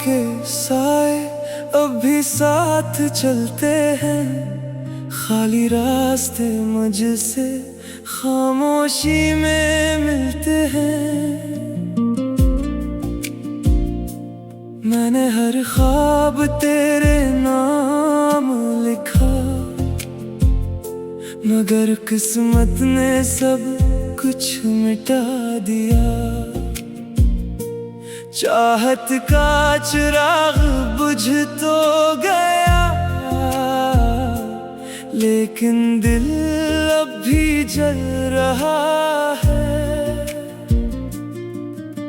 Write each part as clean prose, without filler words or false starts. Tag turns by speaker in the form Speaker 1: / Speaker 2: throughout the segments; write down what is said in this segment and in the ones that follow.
Speaker 1: के साए अब भी साथ चलते हैं, खाली रास्ते मुझसे खामोशी में मिलते हैं। मैंने हर ख्वाब तेरे नाम लिखा, मगर किस्मत ने सब कुछ मिटा दिया। चाहत का चिराग बुझ तो गया, लेकिन दिल अब भी जल रहा है।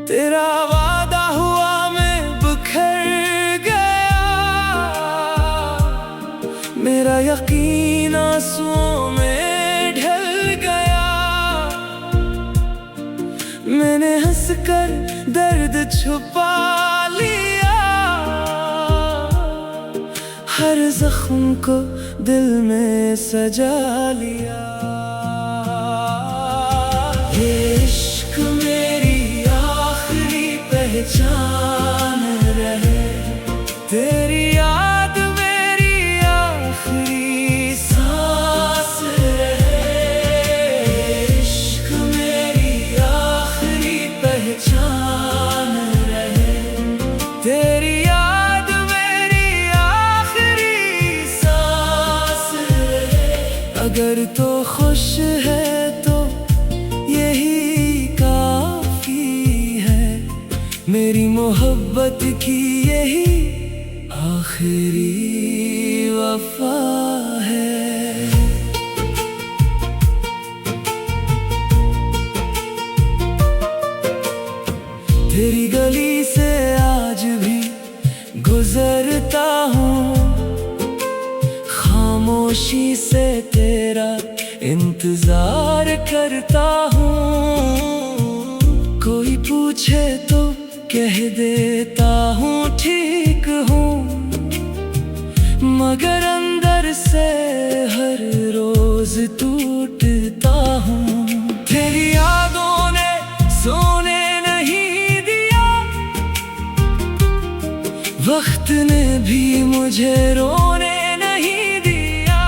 Speaker 1: तेरा वादा हुआ मैं बिखर गया, मेरा यकीन आंसुओं में ढल गया। मैंने हंसकर दर्द छुपा लिया, हर जख्म को दिल में सजा लिया। ये इश्क मेरी आखिरी पहचान रहे, तेरी याद मेरी आखिरी सांस रहे। इश्क मेरी आखिरी पहचान रहे, तेरी याद मेरी आखिरी सांस रहे। अगर तो खुश है तो यही काफी है, मेरी मोहब्बत की यही आखिरी वफा है। तेरी गली से आज भी गुजरता हूँ, खामोशी से तेरा इंतजार करता हूँ। कोई पूछे तो कह देता हूँ ठीक हूँ, मगर अंदर से हर रोज टूटता हूँ। तेरी यादों ने सोने नहीं दिया, वक्त ने भी मुझे रोने नहीं दिया।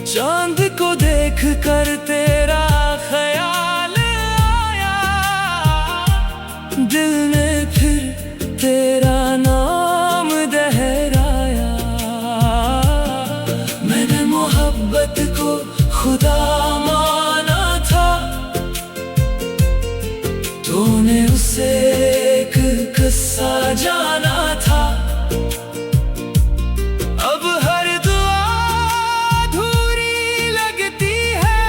Speaker 1: चांद को देख कर तेरा ख्याल आया, दिल ने फिर तेरा नाम दोहराया। मैंने मोहब्बत को खुदा माना था, तूने उसे एक किस्सा जाना था। अब हर दुआ अधूरी लगती है,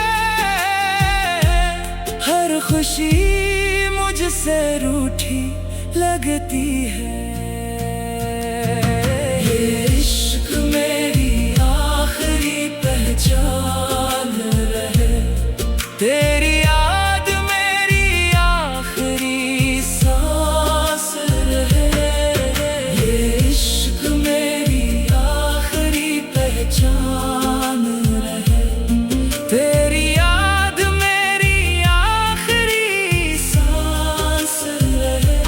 Speaker 1: हर खुशी मुझसे रूठी लगती है। ये इश्क मेरी आखिरी पहचान रहे, तेरी याद मेरी आखिरी सांस रहे। ये इश्क मेरी आखिरी पहचान रहे, तेरी याद मेरी आखिरी सांस रहे।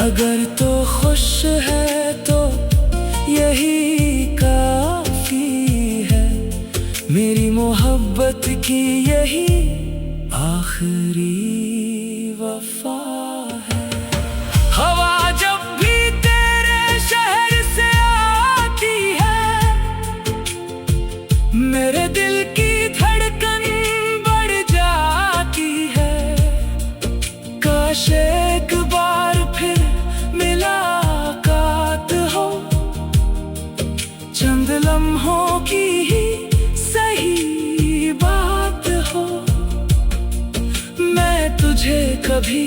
Speaker 1: अगर तो खुश है तो यही काफी है, मेरी मोहब्बत की यही आखिरी वफा है। हवा जब भी तेरे शहर से आती है, मेरे दिल की धड़कन बढ़ जाती है। काश एक बार फिर मुलाकात हो, चंद लम्हों की ही सही बात हो। मैं तुझे कभी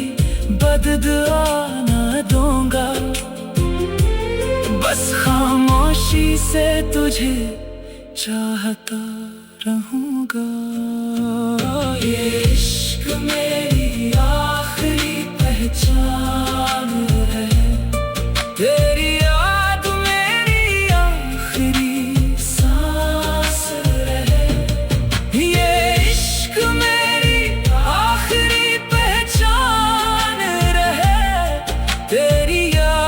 Speaker 1: बददुआ न दूंगा, बस खामोशी से तुझे चाहता रहूंगा। ये इश्क मेरी आखिरी पहचान रहे, तेरी याद मेरी आखिरी सांस रहे। ये इश्क मेरी आखिरी पहचान रहे, तेरी याद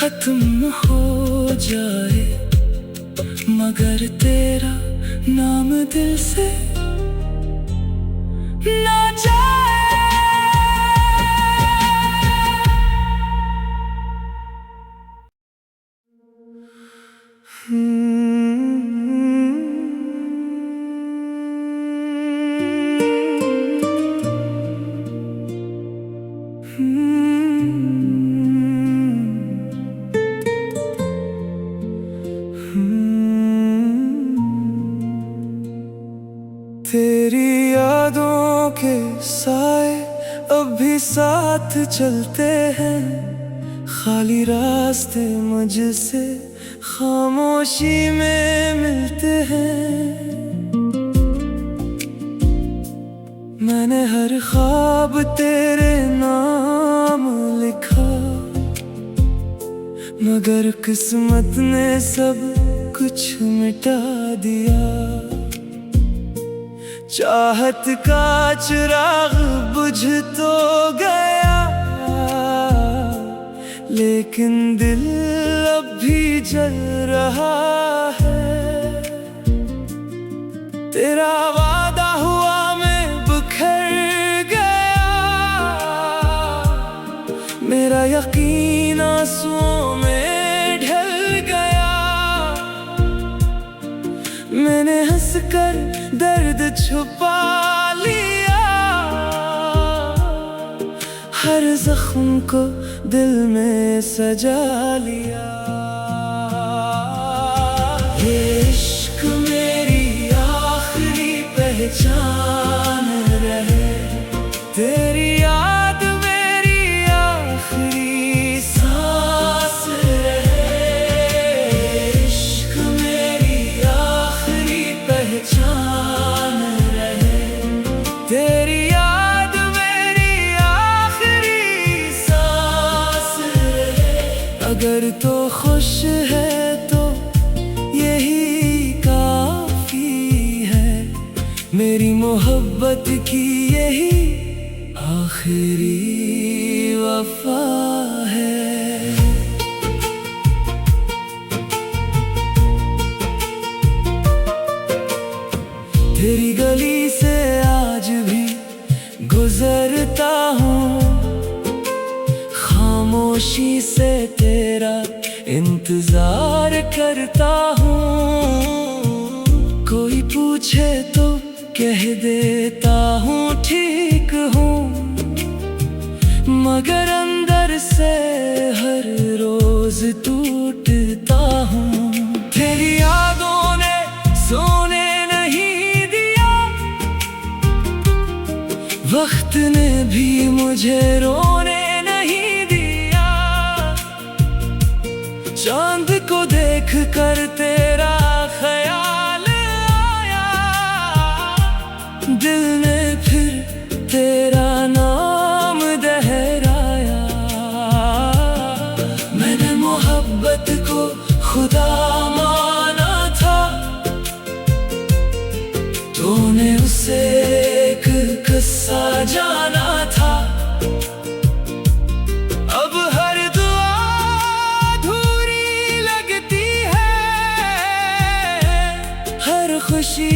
Speaker 1: खत्म हो जाए, मगर तेरा नाम दिल से ना जाए। तेरी यादों के साए अब भी साथ चलते हैं, खाली रास्ते मुझसे खामोशी में मिलते हैं। मैंने हर ख्वाब तेरे नाम लिखा, मगर किस्मत ने सब कुछ मिटा दिया। चाहत का चिराग बुझ तो गया, लेकिन दिल अब भी जल रहा है। तेरा वादा हुआ मैं बिखर गया, मेरा यकीन आंसुओं में ढल गया। मैंने हंसकर दर्द छुपा लिया, हर जख्म को दिल में सजा लिया। ये इश्क मेरी आखिरी पहचान रहे, तेरी याद मेरी आखिरी सांस रहे। इश्क मेरी आखिरी पहचान रहे, तेरी याद मेरी आखिरी सांस रहे। अगर तो खुश है तो यही काफी है, मेरी मोहब्बत की यही आखिरी वफा है। तेरी गली से आज भी गुजरता हूँ, खामोशी से तेरा इंतजार करता हूँ। कोई पूछे तो कह देता हूँ ठीक हूँ, मगर अंदर से हर रोज टूटता हूँ। तेरी यादों ने सोने नहीं दिया, वक्त ने भी मुझे रोने नहीं दिया। चांद को देख कर तेरा ख्याल आया, दिल ने फिर तेरा नाम दोहराया। मैंने मोहब्बत को खुदा माना था, तूने उसे एक किस्सा जाना था। अब हर दुआ अधूरी लगती है, हर खुशी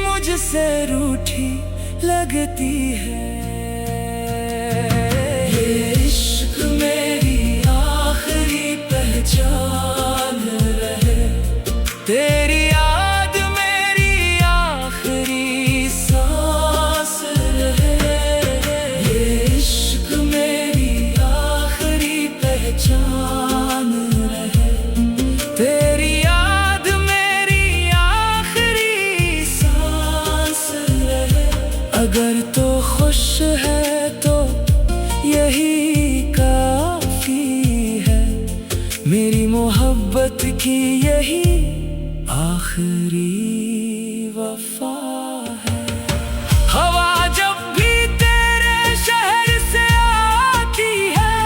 Speaker 1: मुझसे रूठी लगती है। ये इश्क मेरी आखिरी पहचान रहे, तेरी याद मेरी आखिरी सांस रहे। ये इश्क मेरी आखिरी पहचान रहे, तेरी याद मेरी आखिरी सांस रहे। अगर तो खुश है तो यही काफी है, मेरी मोहब्बत की यही आखिरी वफा है। हवा जब भी तेरे शहर से आती है,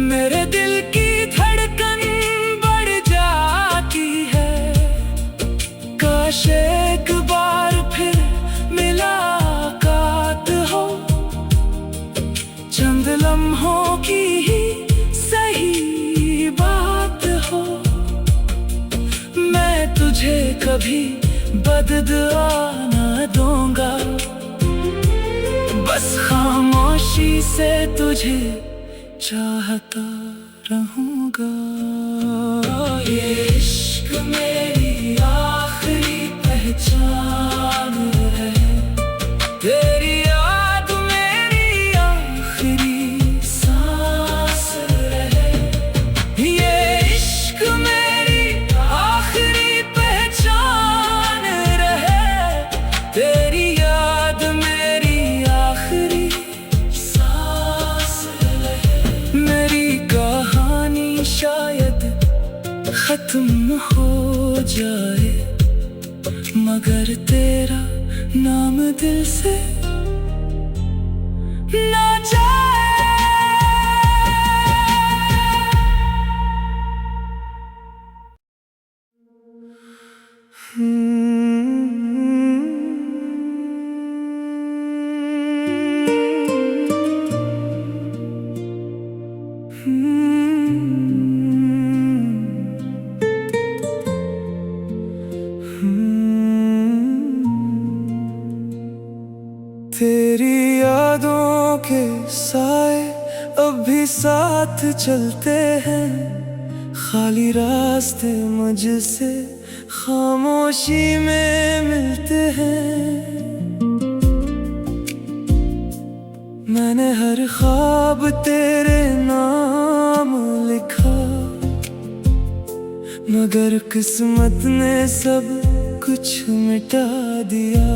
Speaker 1: मेरे दिल की धड़कन बढ़ जाती है। काश एक बार फिर मुलाकात हो, चंद लम्हों की ही कभी बददुआ न दूंगा। बस खामोशी से तुझे चाहता रहूंगा। ये इश्क मेरी आखिरी पहचान है, तेरी याद मेरी आखिरी सांस रहे। ये इश्क मेरी आखिरी पहचान रहे, तेरी याद मेरी आखिरी सांस रहे। मेरी कहानी शायद खत्म हो जाए, मगर तेरा नाम दिल से ना जाए। तेरी यादों के साए अब भी साथ चलते हैं, खाली रास्ते मुझसे खामोशी में मिलते हैं। मैंने हर ख्वाब तेरे नाम लिखा, मगर किस्मत ने सब कुछ मिटा दिया।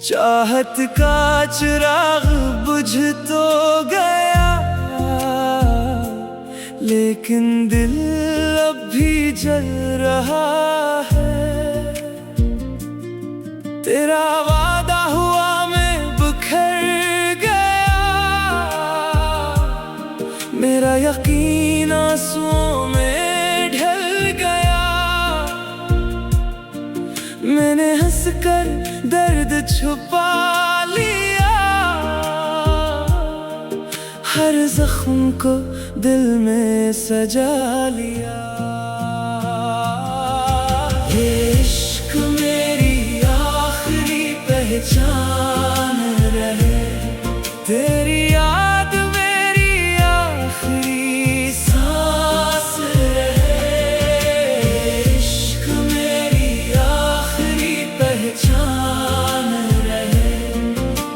Speaker 1: चाहत का चिराग बुझ तो गया, लेकिन दिल अब भी जल रहा है। तेरा वादा हुआ मैं बिखर गया, मेरा यकीन आंसुओं में ढल गया। मैंने हंसकर दर्द छुपा लिया, हर जख्म को दिल में सजा लिया। ये इश्क मेरी आखिरी पहचान रहे, तेरी याद मेरी आखिरी सांस रहे। इश्क मेरी आखिरी पहचान रहे,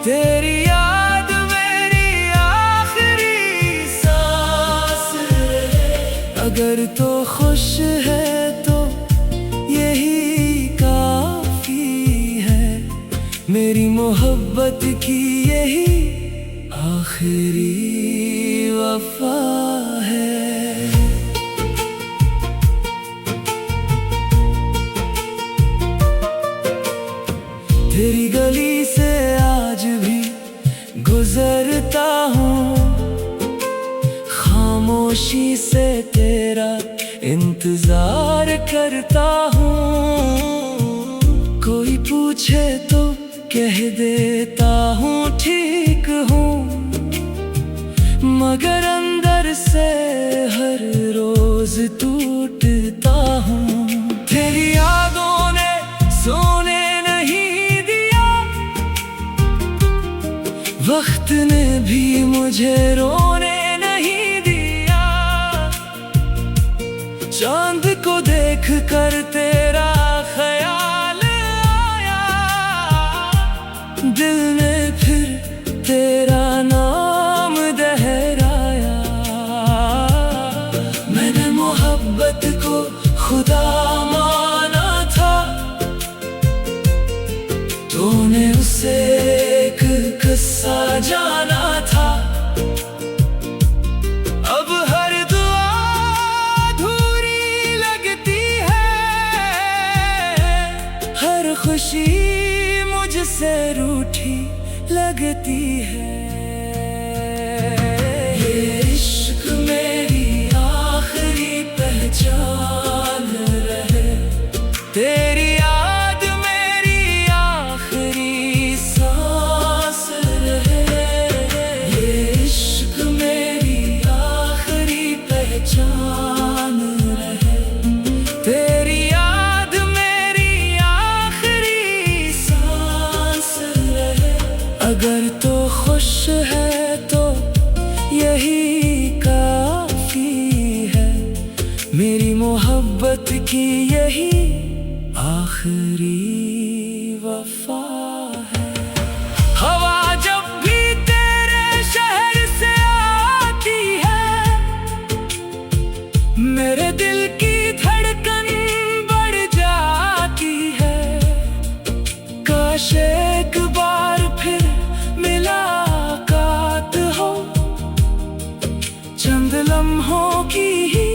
Speaker 1: तेरी याद मेरी आखिरी सांस रहे। अगर तो खुश है तो यही काफी है, मेरी मोहब्बत की यही आखिरी वफा है। तेरी गली से आज भी गुजरता हूँ, खामोशी से तेरा इंतजार करता हूँ। कोई पूछे तो कह देता हूँ ठीक हूँ, मगर अंदर से हर रोज टूटता हूँ। तेरी यादों ने सोने नहीं दिया, वक्त ने भी मुझे रोने नहीं दिया। चांद को देख कर तेरा ख्याल आया, दिल ने फिर तेरा नाम दोहराया। मैंने मोहब्बत को खुदा माना था, तूने उसे एक किस्सा जाना था। अब हर दुआ अधूरी लगती है, हर खुशी मुझसे रूठी लगती है। ये इश्क मेरी आखिरी पहचान रहे, तेरी याद मेरी आखिरी सांस रहे। ये इश्क मेरी आखिरी पहचान रहे, तेरी याद है तो यही काफी है। मेरी मोहब्बत की यही आखिरी वफा है। हवा जब भी तेरे शहर से आती है, मेरे दिल की धड़कन बढ़ जाती है। काश एक बार फिर मुलाकात हो, चंद लम्हों की ही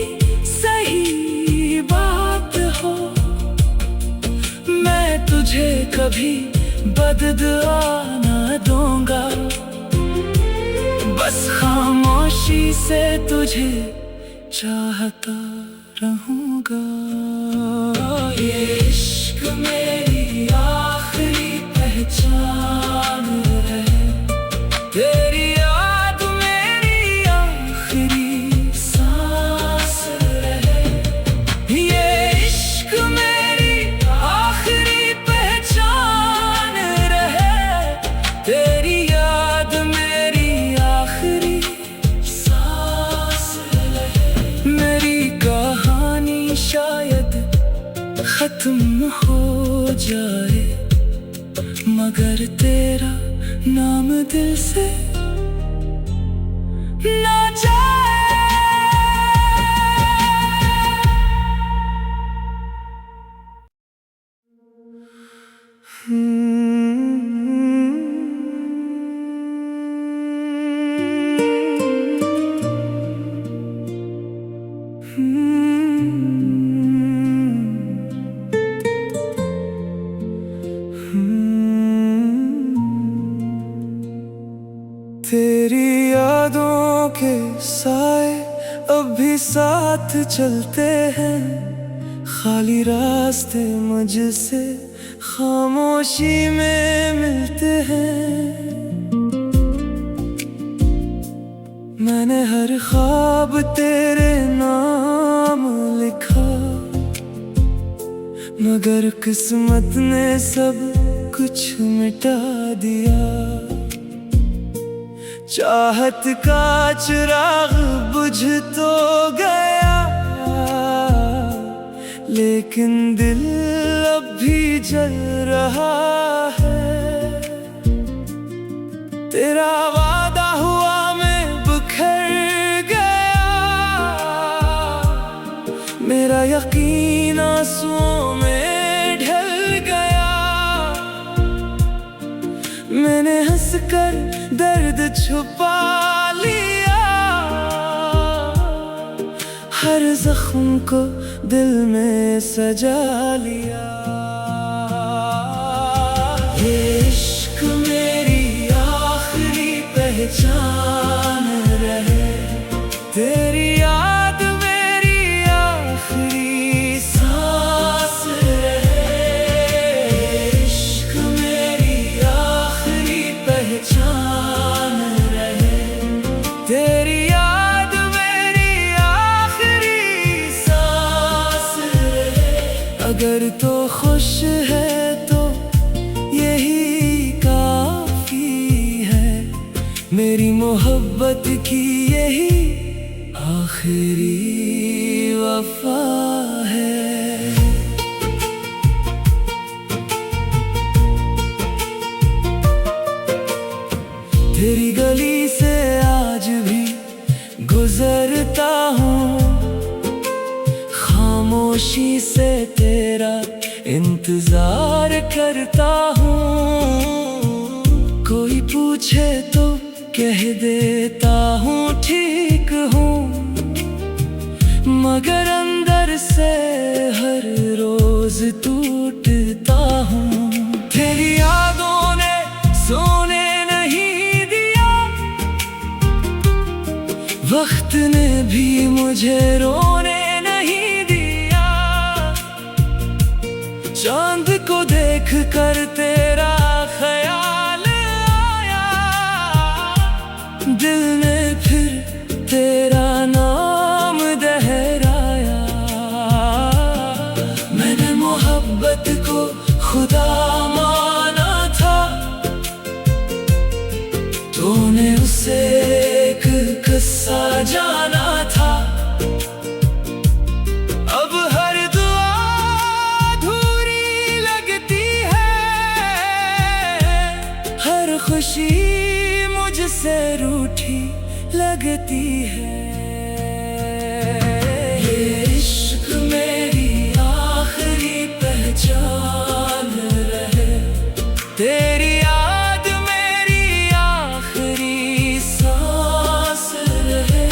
Speaker 1: सही बात हो। मैं तुझे कभी बददुआ न दूंगा, बस खामोशी से तुझे चाहता रहूंगा। ये इश्क मेरी आखिरी पहचान है, तेरी याद मेरी आखिरी सांस रहे। ये इश्क मेरी आखिरी पहचान रहे, तेरी याद मेरी आखिरी सांस रहे। मेरी कहानी शायद खत्म हो जाए, मगर तेरा नाम दिल से ना जाए। तेरी यादों के साए अब भी साथ चलते हैं, खाली रास्ते मुझसे खामोशी में मिलते हैं। मैंने हर ख्वाब तेरे नाम लिखा, मगर किस्मत ने सब कुछ मिटा दिया। चाहत का चिराग बुझ तो गया, लेकिन दिल अब भी जल रहा है। तेरा वादा हुआ मैं बिखर गया, मेरा यकीन आंसुओं में ढल गया। मैंने हंसकर दर्द छुपा लिया, हर जख्म को दिल में सजा लिया। ये इश्क मेरी आखिरी पहचान रहे, तेरी याद मेरी आखिरी सांस रहे। इश्क मेरी आखिरी पहचान रहे, तेरी याद मेरी आखिरी सांस रहे। अगर तो खुश है तो यही काफी है, मेरी मोहब्बत की यही आखिरी वफा है। तेरी गली से आज भी गुजरता हूँ, खामोशी से तेरा इंतजार करता हूँ। कोई पूछे तो कह देता हूँ ठीक हूँ, मगर अंदर से हर रोज टूटता हूँ। तेरी यादों ने सोने नहीं दिया, वक्त ने भी मुझे रोने नहीं दिया। चांद को देख कर तेरा ख्याल आया, दिल ने फिर तेरा नाम दोहराया। मैंने मोहब्बत को खुदा माना था, तूने रूठी लगती है। ये इश्क मेरी आखिरी पहचान रहे, तेरी याद मेरी आखिरी सांस रहे।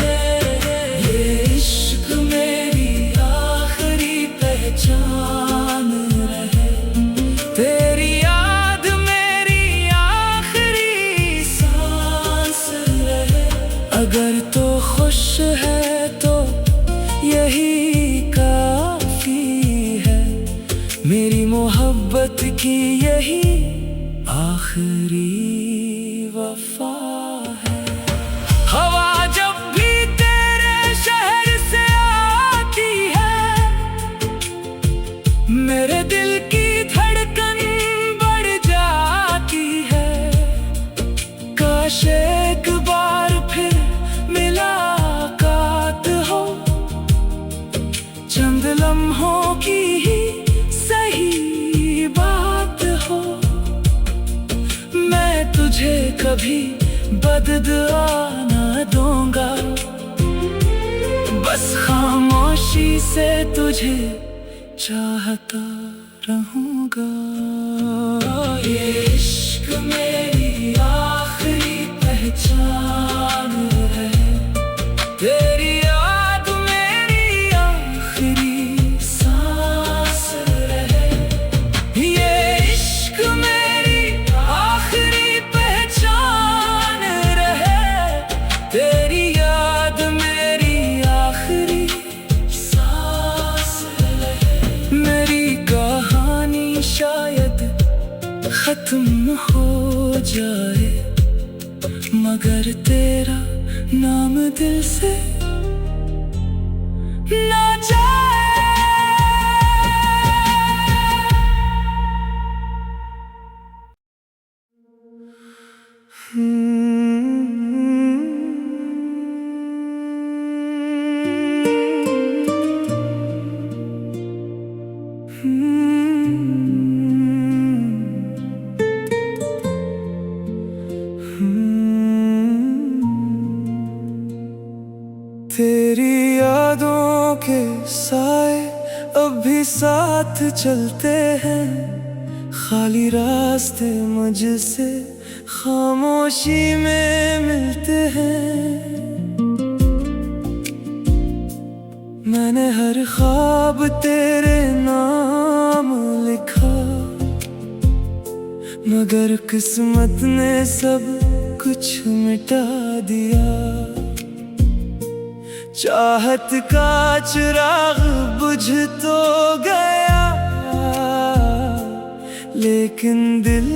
Speaker 1: ये इश्क मेरी आखिरी पहचान रहे, तेरी याद मेरी आखिरी सांस रहे। अगर तो खुश है तो यही काफी है, मेरी मोहब्बत की यही आखिरी वफा है। हवा जब भी तेरे शहर से आती है, मेरे दिल की धड़कन बढ़ जाती है। काश एक बार फिर मुलाकात हो, चंद लम्हों की ही सही बात हो। मैं तुझे कभी बददुआ न दूंगा, बस खामोशी से तुझे चाहता रहूंगा। ये इश्क मेरी आखिरी पहचान है, तेरी याद मेरी आखिरी सांस रहे। ये इश्क मेरी आखिरी पहचान रहे, तेरी याद मेरी आखिरी सांस रहे। मेरी कहानी शायद खत्म हो जाए, मगर तेरा नाम दिल से ना जाए। तेरी यादों के साए अब भी साथ चलते हैं, खाली रास्ते मुझसे खामोशी में मिलते हैं। मैंने हर ख्वाब तेरे नाम लिखा, मगर किस्मत ने सब कुछ मिटा दिया। चाहत का चिराग बुझ तो गया, लेकिन दिल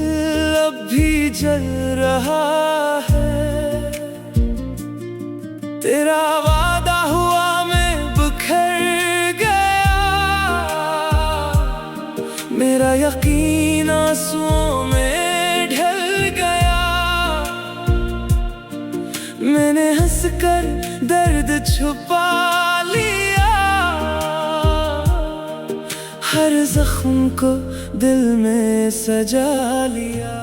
Speaker 1: अब भी जल रहा है। तेरा वादा हुआ मैं बिखर गया, मेरा यकीन आंसुओं में ढल गया। मैंने हंसकर दर्द छुपा लिया, हर जख्म को दिल में सजा लिया।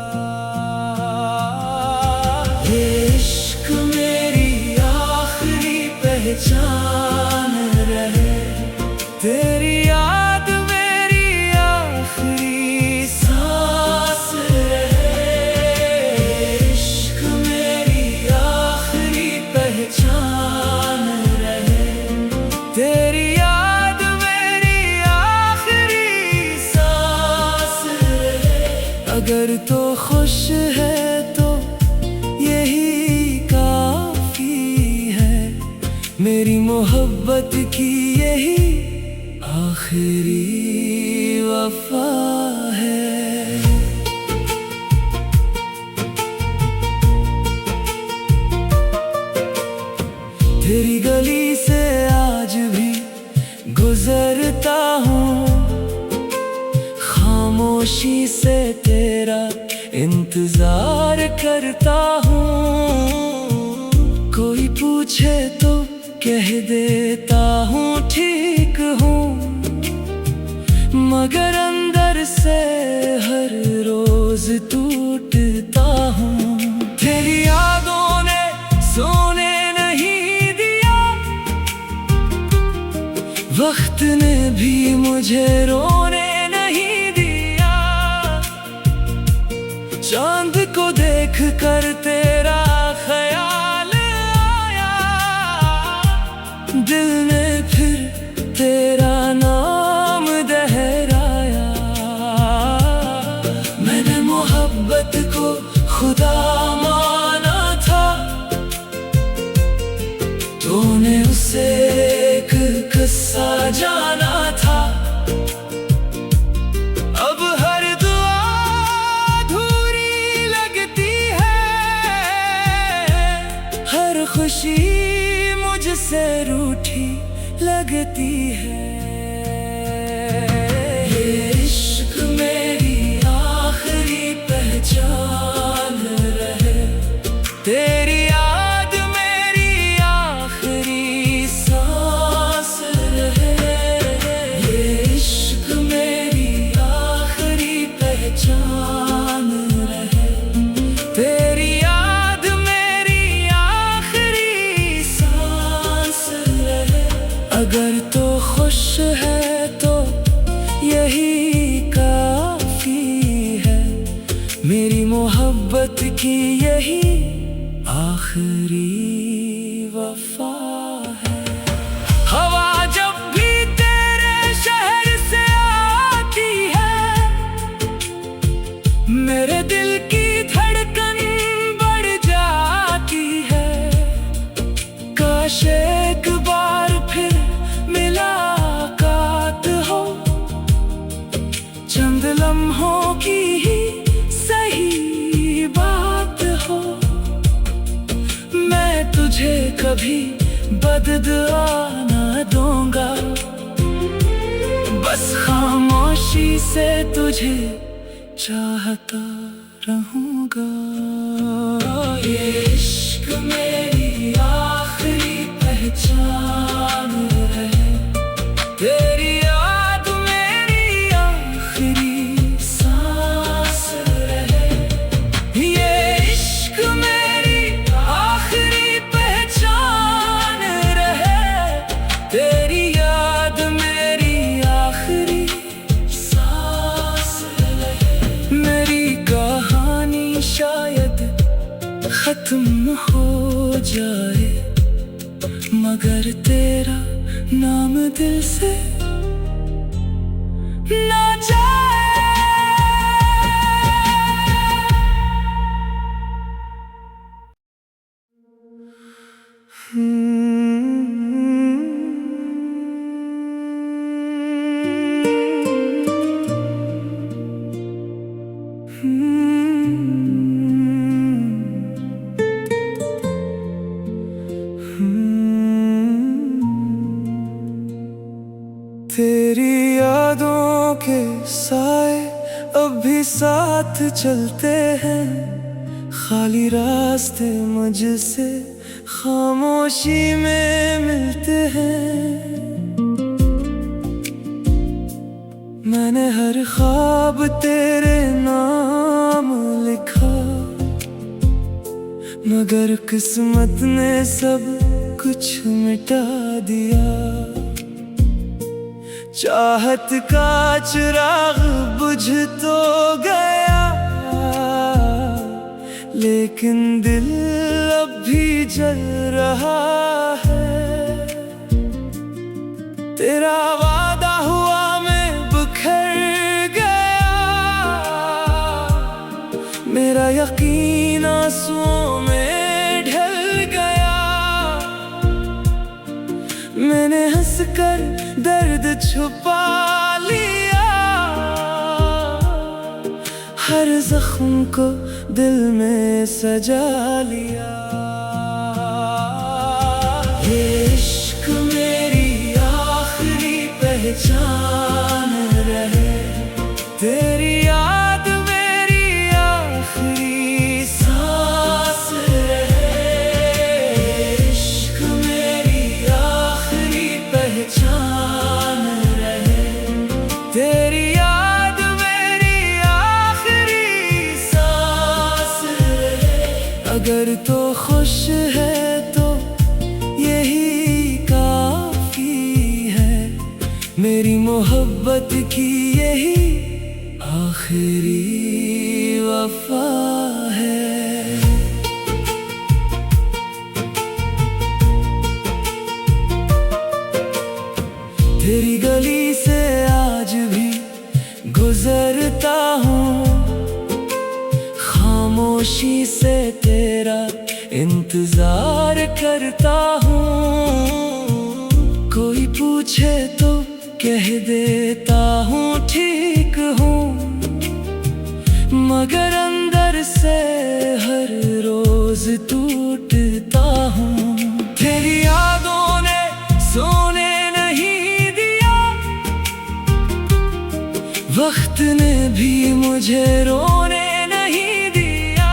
Speaker 1: ये इश्क मेरी आखिरी पहचान रहे, तेरी याद मेरी आखिरी सांस रहे। इश्क मेरी आखिरी पहचान रहे, तेरी याद मेरी आखिरी सांस रहे। अगर तो खुश है तो यही काफी है, मेरी मोहब्बत की यही आखिरी वफा है। तेरी गली से आज भी गुजरता हूँ, खामोशी से तेरा इंतजार करता हूँ। कोई पूछे तो कह देता हूँ ठीक हूँ, मगर अंदर से हर रोज टूटता हूँ। तेरी यादों ने वक्त ने भी मुझे रोने नहीं दिया। चांद को देख कर तेरा ख्याल आया, दिल ने फिर तेरा नाम दोहराया। मैंने मोहब्बत को खुदा माना था, तूने उसे एक किस्सा जाना था। अब हर दुआ अधूरी लगती है, हर खुशी मुझसे रूठी लगती है। ये इश्क मेरी आखिरी पहचान रहे, तेरी याद मेरी आखिरी सांस रहे। ये इश्क मेरी आखिरी पहचान रहे, तेरी याद मेरी आखिरी सांस रहे। अगर तो खुश है तो यही काफी है, मेरी मोहब्बत की यही आखिरी वफा है। हवा जब भी तेरे शहर से आती है, मेरे दिल की धड़कन बढ़ जाती है। काश एक बार फिर मुलाकात हो, चंद लम्हों की ही सही बात हो। मैं तुझे कभी बददुआ न दूंगा, बस खामोशी से तुझे चाहता रहूंगा। ये इश्क मेरी आखिरी पहचान रहे, तेरी याद मेरी आखिरी सांस रहे। ये इश्क मेरी आखिरी पहचान रहे, तेरी याद मेरी आखिरी सांस रहे। मेरी कहानी शायद खत्म हो जाए, मगर तेरा नाम दिल से ना जाए। तेरी यादों के साए अब भी साथ चलते हैं, खाली रास्ते मुझसे खामोशी में मिलते हैं। मैंने हर ख्वाब तेरे नाम लिखा, मगर किस्मत ने सब कुछ मिटा दिया। चाहत का चिराग बुझ तो गया, लेकिन दिल अब भी जल रहा है। तेरा वादा हुआ मैं बिखर गया, मेरा यकीन आंसुओं में ढल गया। मैंने हंसकर दर्द छुपा लिया, हर जख्म को दिल में सजा लिया। ये इश्क मेरी आखिरी पहचान रहे, तेरी याद मेरी आखिरी सांस रहे। इश्क मेरी आखिरी पहचान रहे, तेरी याद मेरी आखिरी सांस रहे। अगर तो खुश है तो यही काफी है, मोहब्बत की यही आखिरी वफा है। तेरी गली से आज भी गुजरता हूँ, खामोशी से तेरा इंतजार करता हूँ। कोई पूछे तो कह देता हूँ ठीक हूँ, मगर अंदर से हर रोज टूटता हूँ। तेरी यादों ने सोने नहीं दिया, वक्त ने भी मुझे रोने नहीं दिया।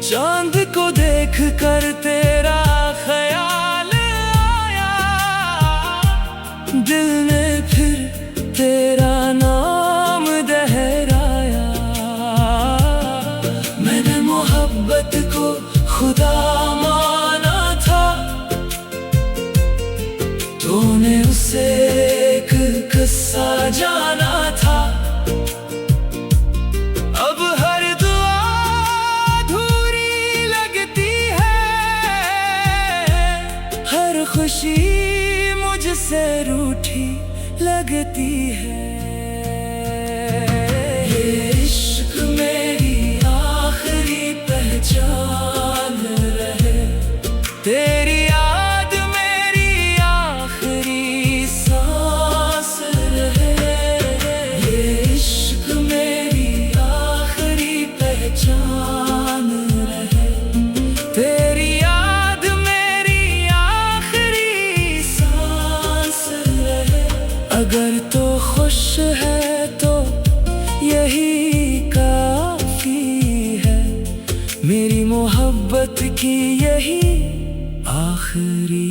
Speaker 1: चांद को देख कर तेरा ख्याल आया, दिल ने फिर तेरा नाम दोहराया। मैंने मोहब्बत को खुदा माना था, तूने उसे एक किस्सा जाना था। अब हर दुआ अधूरी लगती है, हर खुशी मुझसे रूठी लगती है। ये इश्क मेरी आखिरी पहचान रहे, तेरी याद मेरी आखिरी सांस रहे। ये इश्क मेरी आखिरी पहचान रहे, तेरी याद मेरी आखिरी सांस रहे। अगर तो खुश है तो यही काफी है, मेरी मोहब्बत की यही आखिरी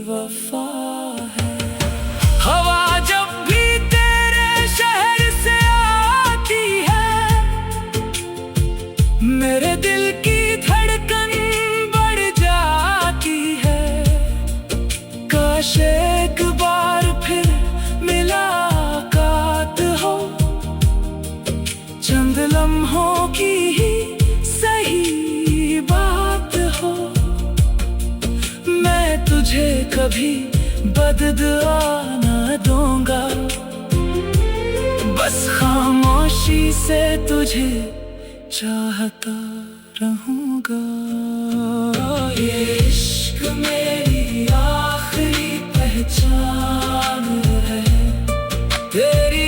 Speaker 1: वफा है। हवा जब भी तेरे शहर से आती है, मेरे दिल की धड़कन बढ़ जाती है। काश एक बार फिर मुलाकात हो, चंद लम्हों की ही सही बात हो। मैं तुझे कभी बददुआ न दूंगा, बस खामोशी से तुझे चाहता रहूंगा। ये इश्क मेरी आखिरी पहचान है, तेरी